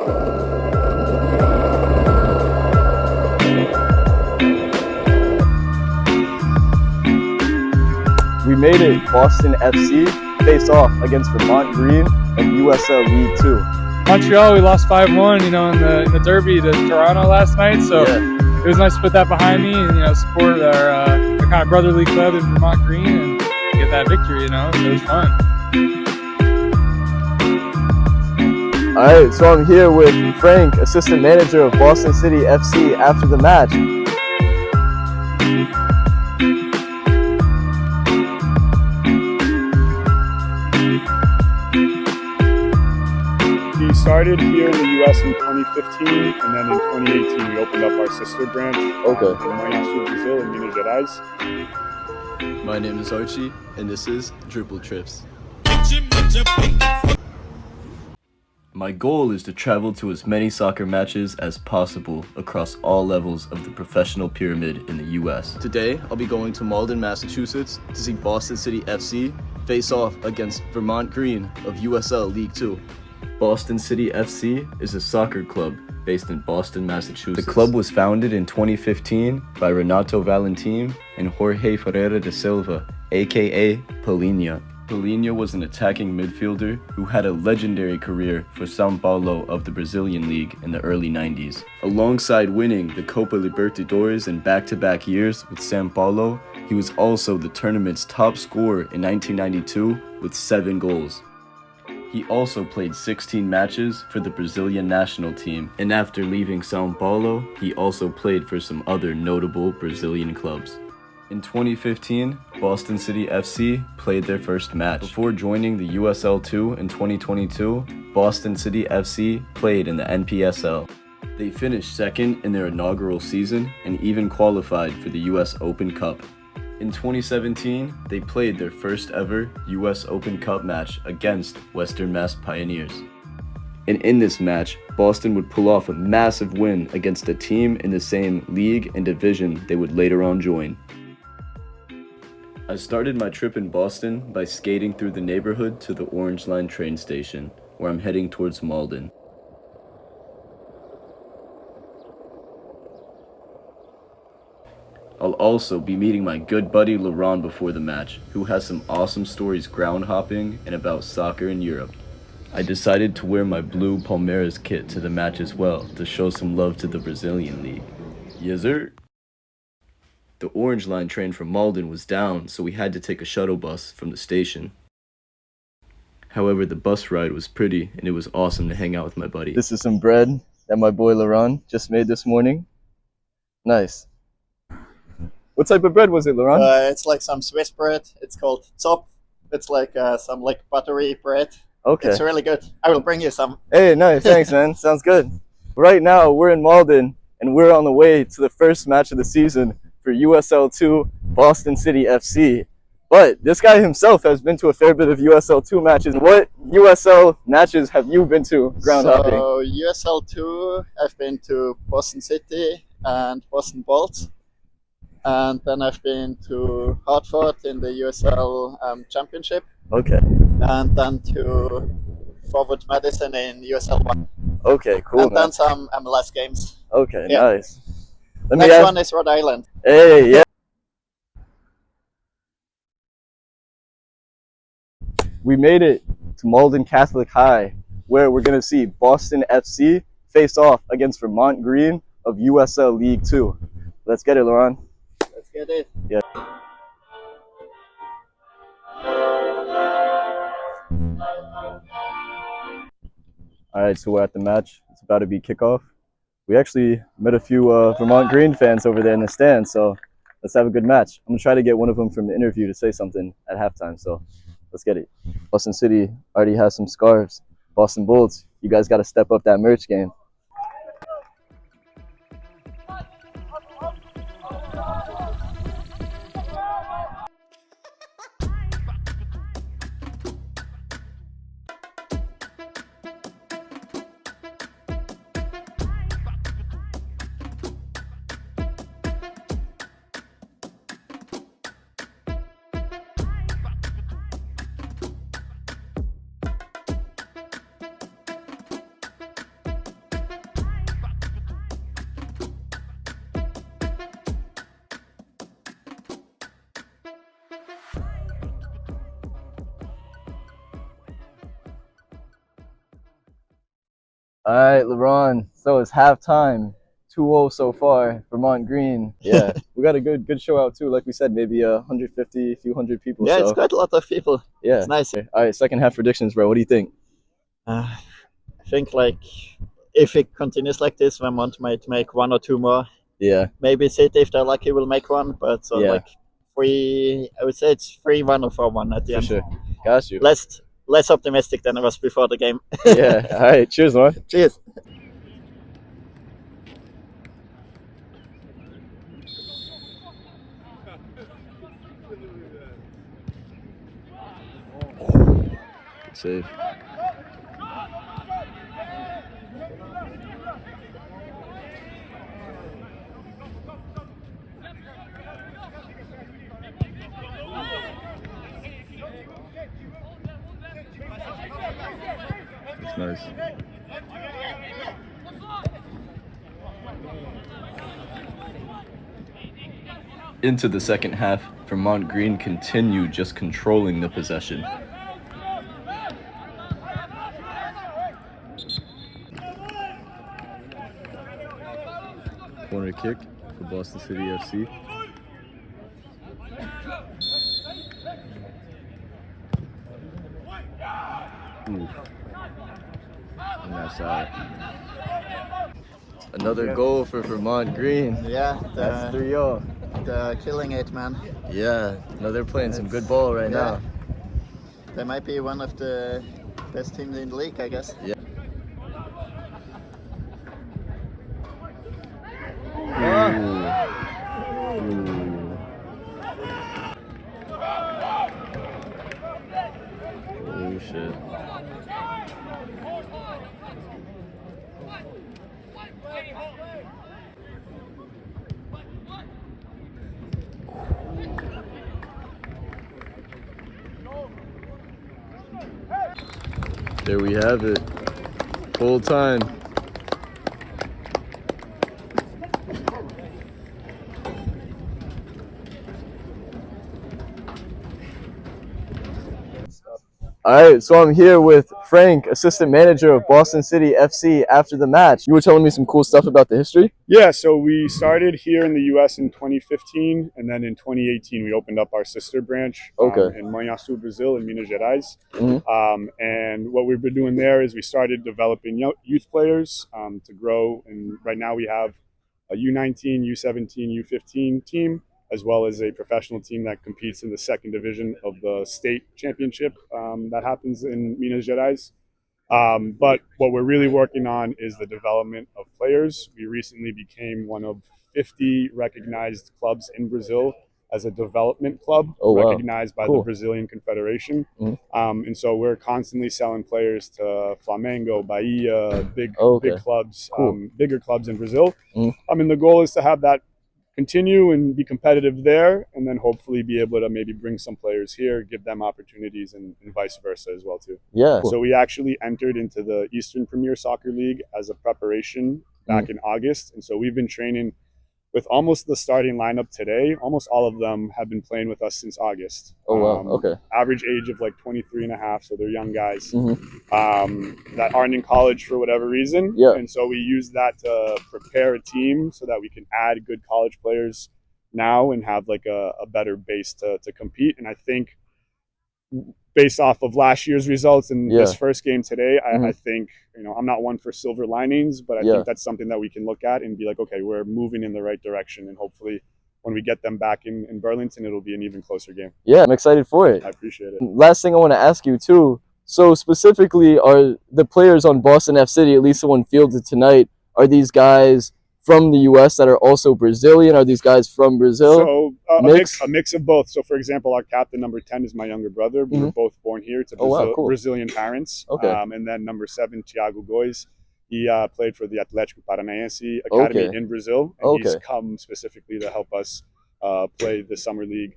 We made it. Boston FC face off against Vermont Green of USL League 2. Montreal, we lost 5-1, in the derby to Toronto last night. So Yeah. It was nice to put that behind me and support our kind of brotherly club in Vermont Green and get that victory. So it was fun. All right, so I'm here with Frank, assistant manager of Boston City FC, after the match. We started here in the U.S. in 2015, and then in 2018 we opened up our sister branch in Minas Brazil in Minas Gerais. My name is Archie, and this is Dribble Trips. My goal is to travel to as many soccer matches as possible across all levels of the professional pyramid in the U.S. Today, I'll be going to Malden, Massachusetts to see Boston City FC face off against Vermont Green of USL League 2. Boston City FC is a soccer club based in Boston, Massachusetts. The club was founded in 2015 by Renato Valentim and Jorge Ferreira de Silva, aka Paulinho. Paulinho was an attacking midfielder who had a legendary career for São Paulo of the Brazilian League in the early 90s. Alongside winning the Copa Libertadores in back-to-back years with São Paulo, he was also the tournament's top scorer in 1992 with 7 goals. He also played 16 matches for the Brazilian national team, and after leaving São Paulo, he also played for some other notable Brazilian clubs. In 2015, Boston City FC played their first match. Before joining the USL 2 in 2022, Boston City FC played in the NPSL. They finished second in their inaugural season and even qualified for the US Open Cup. In 2017, they played their first ever US Open Cup match against Western Mass Pioneers. And in this match, Boston would pull off a massive win against a team in the same league and division they would later on join. I started my trip in Boston by skating through the neighborhood to the Orange Line train station, where I'm heading towards Malden. I'll also be meeting my good buddy Laurent before the match, who has some awesome stories ground hopping and about soccer in Europe. I decided to wear my blue Palmeiras kit to the match as well to show some love to the Brazilian league. Yes sir! The Orange Line train from Malden was down, so we had to take a shuttle bus from the station. However, the bus ride was pretty, and it was awesome to hang out with my buddy. This is some bread that my boy Laurent just made this morning. Nice. What type of bread was it, Laurent? It's like some Swiss bread. It's called Zopf. It's like some buttery bread. Okay. It's really good. I will bring you some. Hey, nice. Thanks, man. Sounds good. Right now, we're in Malden, and we're on the way to the first match of the season for USL 2 Boston City FC. But this guy himself has been to a fair bit of USL 2 matches. What USL matches have you been to ground hopping? So USL 2, I've been to Boston City and Boston Bolts. And then I've been to Hartford in the USL Championship. Okay. And then to Forward Madison in USL 1. Okay, cool, and man. then some MLS games. Okay, Yeah. nice. Next one is Rhode Island. Hey, yeah. We made it to Malden Catholic High, where we're going to see Boston FC face off against Vermont Green of USL League 2. Let's get it, Laurent. Let's get it. Yeah. All right, so we're at the match. It's about to be kickoff. We actually met a few Vermont Green fans over there in the stand, so let's have a good match. I'm going to try to get one of them from the interview to say something at halftime, so let's get it. Boston City already has some scarves. Boston Bolts, you guys got to step up that merch game. All right, LeBron. So it's halftime. 2-0 so far. Vermont Green. Yeah, we got a good show out too. Like we said, maybe 150, a few hundred people. Yeah, so. it's quite a lot of people. Yeah, It's nice. All right, second half predictions, bro. What do you think? I think like if it continues like this, Vermont might make one or two more. Yeah. Maybe City, if they're lucky, will make one. But so Yeah. like I would say it's 3-1 or 4-1 at the For end. sure. Got you. Less optimistic than I was before the game. Yeah. All right. Cheers, man. Cheers. Good save. It's nice. Into the second half, Vermont Green continued just controlling the possession. Corner kick for Boston City FC. Oof. And that's out. Another goal for Vermont Green. Yeah, That's 3-0. they're killing it, man. Yeah. No, they're playing some good ball right now. They might be one of the best teams in the league, I guess. Yeah. Holy shit. There we have it. Full time. All right, so I'm here with Frank, assistant manager of Boston City FC, after the match. You were telling me some cool stuff about the history? Yeah, so we started here in the U.S. in 2015, and then in 2018 we opened up our sister branch in Manhuaçu, Brazil, in Minas Gerais. And what we've been doing there is we started developing youth players to grow, and right now we have a U19, U17, U15 team, as well as a professional team that competes in the second division of the state championship that happens in Minas Gerais. But what we're really working on is the development of players. We recently became one of 50 recognized clubs in Brazil as a development club, recognized by the Brazilian Confederation. And so we're constantly selling players to Flamengo, Bahia, big clubs, bigger clubs in Brazil. I mean, the goal is to have that continue and be competitive there, and then hopefully be able to maybe bring some players here, give them opportunities, and vice versa as well too. Yeah. So we actually entered into the Eastern Premier Soccer League as a preparation back in August, and so we've been training with almost the starting lineup today. Almost all of them have been playing with us since August. Oh wow. Okay. Average age of like 23 and a half, so they're young guys that aren't in college for whatever reason. Yeah. And so we use that to prepare a team so that we can add good college players now and have like a better base to compete. And I think based off of last year's results and this first game today, I think, I'm not one for silver linings, but I think that's something that we can look at and be like, okay, we're moving in the right direction, and hopefully when we get them back in Burlington, it'll be an even closer game. Yeah, I'm excited for it. I appreciate it. Last thing I want to ask you too, so specifically, are the players on Boston F City, at least the one fielded tonight, are these guys from the U.S. that are also Brazilian? Are these guys from Brazil? So a mix of both. So for example, our captain, number 10, is my younger brother. We were both born here to Brazilian parents. And then number 7, Thiago Gois, he played for the Atlético Paranaense Academy in Brazil. And he's come specifically to help us play the summer league.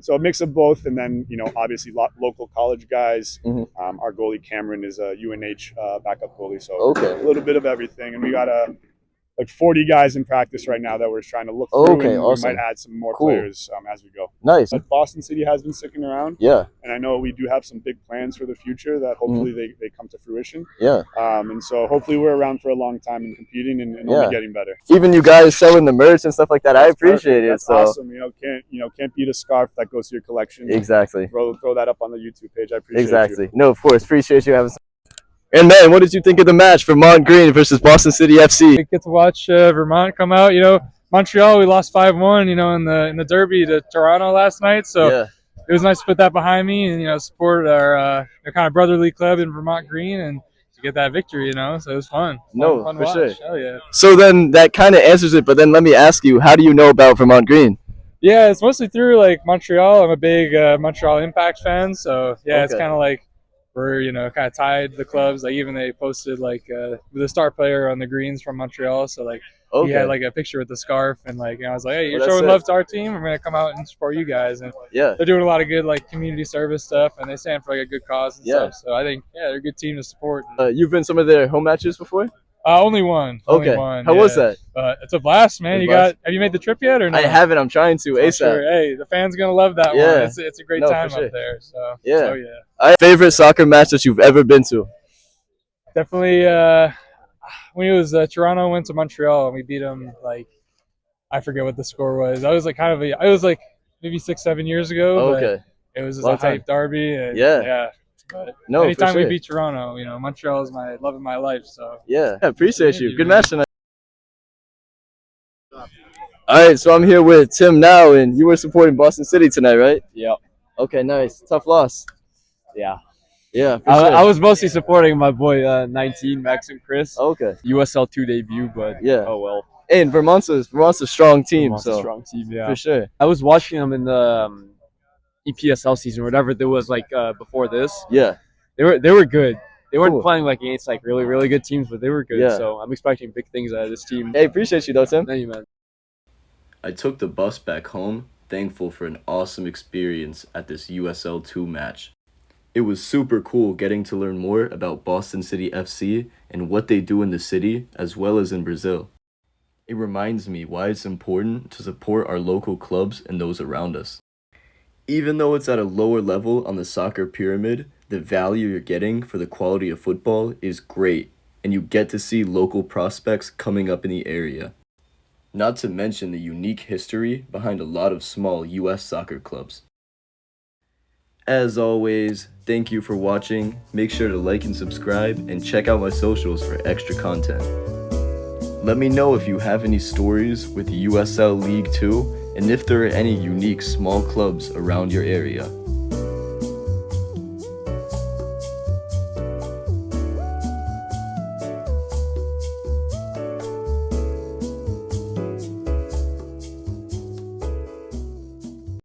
So a mix of both, and then obviously local college guys. Our goalie Cameron is a UNH backup goalie, so a little bit of everything. And we got like 40 guys in practice right now that we're trying to look through. Okay, and awesome. we might add some more Cool. players as we go. Nice. But Boston City has been sticking around. Yeah. And I know we do have some big plans for the future that hopefully they come to fruition. Yeah. And so hopefully we're around for a long time and competing and only getting better. Even you guys selling the merch and stuff like that, I appreciate it. That's so awesome. Can't beat a scarf that goes to your collection. Exactly. Throw that up on the YouTube page. I appreciate Exactly. you. No, of course. Appreciate you having. And man, what did you think of the match, Vermont Green versus Boston City FC? We get to watch Vermont come out. Montreal, we lost 5-1. In the derby to Toronto last night. So it was nice to put that behind me and support our kind of brotherly club in Vermont Green and to get that victory. So it was fun. Fun for watch. sure. Hell yeah. So then that kind of answers it. But then let me ask you, how do you know about Vermont Green? Yeah, it's mostly through Montreal. I'm a big Montreal Impact fan. So it's kind of like we're kind of tied the clubs. Even they posted the star player on the greens from Montreal. So he had a picture with the scarf and I was like, hey, you're showing love to our team. I'm gonna come out and support you guys. And they're doing a lot of good community service stuff and they stand for a good cause and stuff. So I think they're a good team to support. You've been some of their home matches before? Only one. Okay. Only one. How was that? It's a blast, man. Have you made the trip yet or no? I haven't. I'm trying to ASAP. Sure. Hey, the fans gonna love that one. It's a great time up there. So Favorite soccer match that you've ever been to? Definitely when it was Toronto went to Montreal and we beat them I forget what the score was. I was maybe 6-7 years ago. Okay. It was just a hype derby and But anytime we beat Toronto, Montreal is my love of my life. So I appreciate you. Good match tonight. All right, so I'm here with Tim now, and you were supporting Boston City tonight, right? Yep. Okay, nice. Tough loss. Yeah. Yeah, for I was mostly supporting my boy 19, Maxim Chris. Okay. USL 2 debut, but oh well. Hey, and Vermont's a strong team. Vermont's a strong team, yeah. For sure. I was watching them in the EPSL season, whatever there was before this. Yeah. They were good. They weren't playing against really, really good teams, but they were good. Yeah. So I'm expecting big things out of this team. Hey, appreciate you though, Tim. Thank you, man. I took the bus back home, thankful for an awesome experience at this USL 2 match. It was super cool getting to learn more about Boston City FC and what they do in the city as well as in Brazil. It reminds me why it's important to support our local clubs and those around us. Even though it's at a lower level on the soccer pyramid, the value you're getting for the quality of football is great, and you get to see local prospects coming up in the area. Not to mention the unique history behind a lot of small US soccer clubs. As always, thank you for watching. Make sure to like and subscribe and check out my socials for extra content. Let me know if you have any stories with USL League 2 and if there are any unique small clubs around your area.